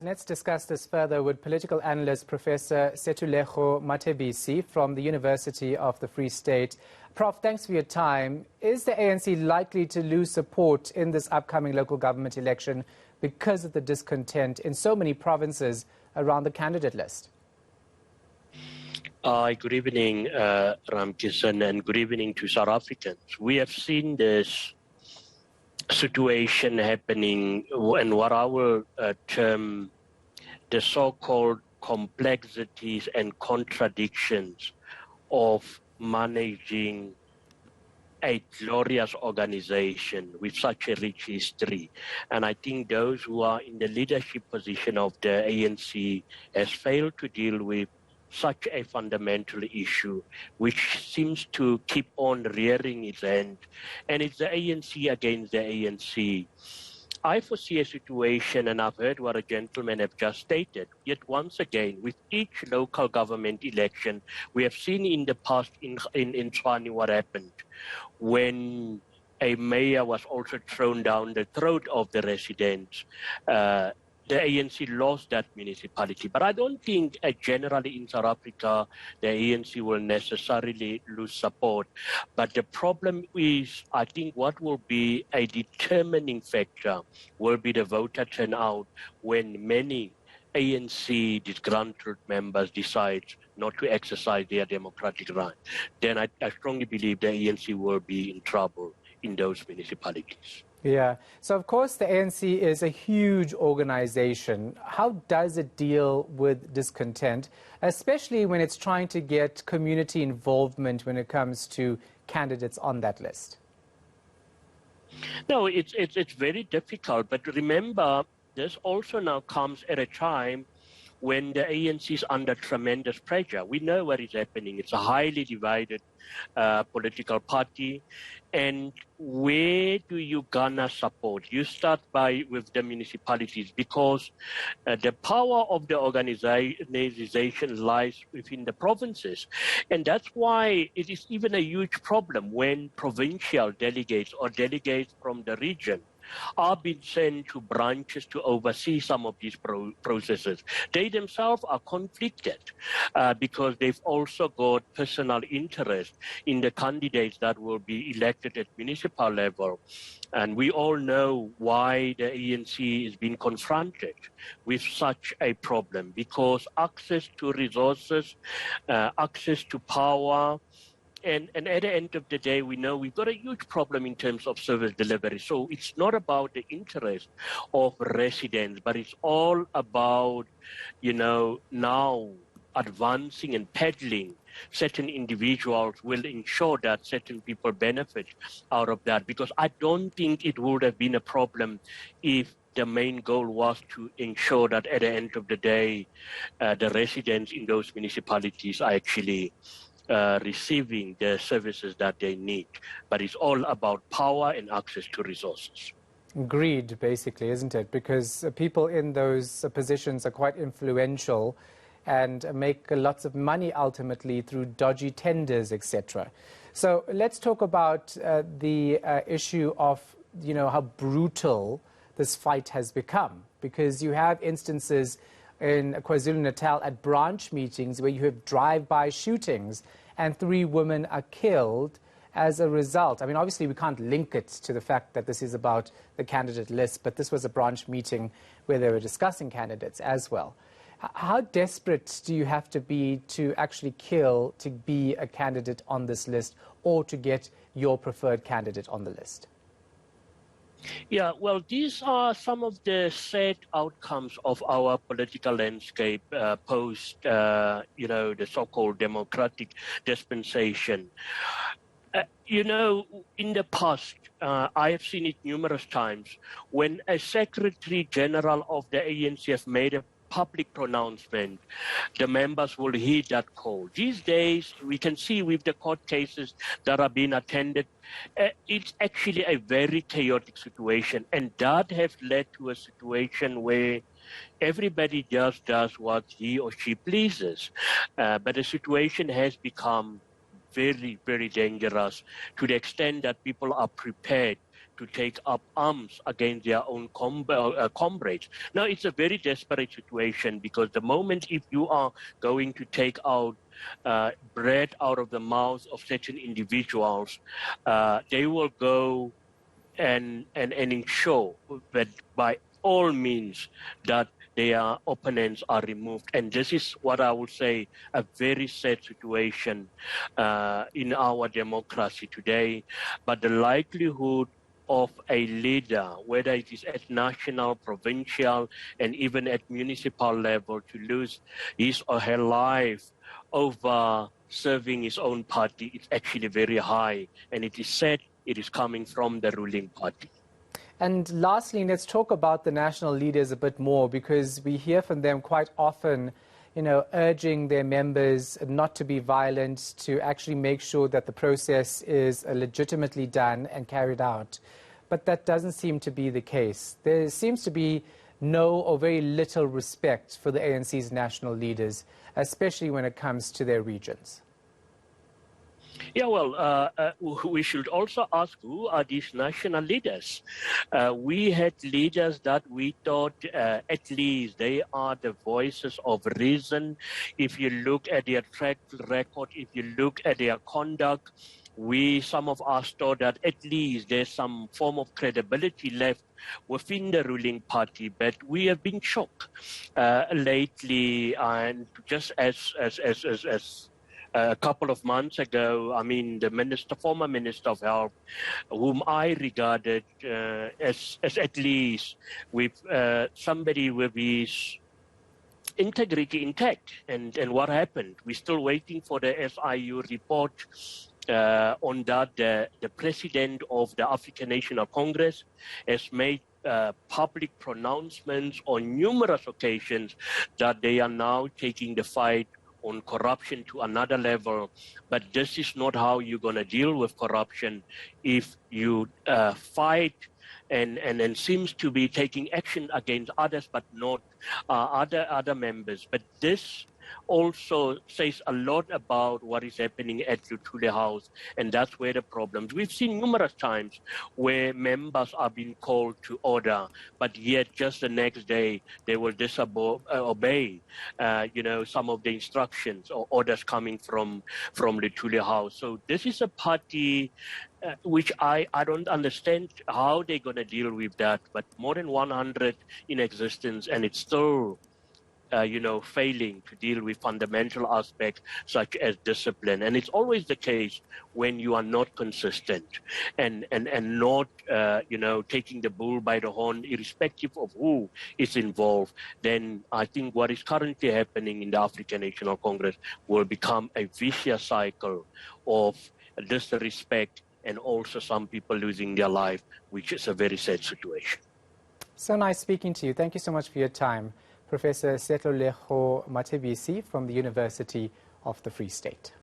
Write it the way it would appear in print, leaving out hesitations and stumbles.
Let's discuss this further with political analyst Professor Sethulego Matebisi from the University of the Free State. Prof, thanks for your time. Is the ANC likely to lose support in this upcoming local government election because of the discontent in so many provinces around the candidate list? Good evening, Ramkishan, and good evening to South Africans. We have seen this situation happening and what I will term the so-called complexities and contradictions of managing a glorious organization with such a rich history. And I think those who are in the leadership position of the ANC has failed to deal with such a fundamental issue, which seems to keep on rearing its hand. And it's the ANC against the ANC. I foresee a situation, and I've heard what a gentleman have just stated, yet once again, with each local government election, we have seen in the past in Tshwane what happened when a mayor was also thrown down the throat of the residents. The ANC lost that municipality. But I don't think generally in South Africa, the ANC will necessarily lose support. But the problem is, I think what will be a determining factor will be the voter turnout when many ANC disgruntled members decide not to exercise their democratic right. Then I strongly believe the ANC will be in trouble in those municipalities. Yeah. So, of course, the ANC is a huge organization. How does it deal with discontent, especially when it's trying to get community involvement when it comes to candidates on that list? No, it's very difficult. But remember, this also now comes at a time when the ANC is under tremendous pressure. We know what is happening. It's a highly divided political party. And where do you garner support? You start with the municipalities because the power of the organization lies within the provinces. And that's why it is even a huge problem when provincial delegates or delegates from the region are being sent to branches to oversee some of these processes. They themselves are conflicted because they've also got personal interest in the candidates that will be elected at municipal level. And we all know why the ANC is being confronted with such a problem, because access to resources, access to power, and at the end of the day, we know we've got a huge problem in terms of service delivery. So it's not about the interest of residents, but it's all about, now advancing and peddling certain individuals will ensure that certain people benefit out of that. Because I don't think it would have been a problem if the main goal was to ensure that at the end of the day, the residents in those municipalities are actually receiving the services that they need. But it's all about power and access to resources. Greed, basically, isn't it? Because people in those positions are quite influential and make lots of money ultimately through dodgy tenders, etc. So let's talk about the issue of, how brutal this fight has become. Because you have instances in KwaZulu-Natal at branch meetings where you have drive-by shootings and 3 women are killed as a result. I mean, obviously, we can't link it to the fact that this is about the candidate list, but this was a branch meeting where they were discussing candidates as well. How desperate do you have to be to actually kill to be a candidate on this list or to get your preferred candidate on the list? Yeah, well, these are some of the sad outcomes of our political landscape post, the so-called democratic dispensation. In the past, I have seen it numerous times when a Secretary General of the ANC has made a public pronouncement, the members will heed that call. These days, we can see with the court cases that are being attended, it's actually a very chaotic situation. And that has led to a situation where everybody just does what he or she pleases. But the situation has become very, very dangerous to the extent that people are prepared to take up arms against their own comrades. Now, it's a very desperate situation, because the moment if you are going to take out bread out of the mouths of certain individuals, they will go and ensure that by all means that their opponents are removed. And this is what I would say a very sad situation in our democracy today. But the likelihood of a leader, whether it is at national, provincial, and even at municipal level, to lose his or her life over serving his own party, it's actually very high. And it is sad it is coming from the ruling party. And lastly, let's talk about the national leaders a bit more, because we hear from them quite often, urging their members not to be violent, to actually make sure that the process is legitimately done and carried out. But that doesn't seem to be the case. There seems to be no or very little respect for the ANC's national leaders, especially when it comes to their regions. Yeah, well, we should also ask, who are these national leaders? We had leaders that we thought at least they are the voices of reason. If you look at their track record, if you look at their conduct, some of us thought that at least there's some form of credibility left within the ruling party, but we have been shocked lately, and just as a couple of months ago, I mean, the former Minister of Health, whom I regarded as at least with somebody with his integrity intact. And what happened? We're still waiting for the SIU report on that. The president of the African National Congress has made public pronouncements on numerous occasions that they are now taking the fight on corruption to another level. But this is not how you're going to deal with corruption. If you fight and seems to be taking action against others, but not other members. But this also says a lot about what is happening at Luthuli House, and that's where the problems. We've seen numerous times where members are being called to order, but yet just the next day they will disobey, some of the instructions or orders coming from Luthuli House. So this is a party which I don't understand how they're going to deal with that, but more than 100 in existence, and it's still failing to deal with fundamental aspects such as discipline. And it's always the case when you are not consistent and not, taking the bull by the horn, irrespective of who is involved, then I think what is currently happening in the African National Congress will become a vicious cycle of disrespect and also some people losing their life, which is a very sad situation. So nice speaking to you. Thank you so much for your time. Professor Sethulego Matebisi from the University of the Free State.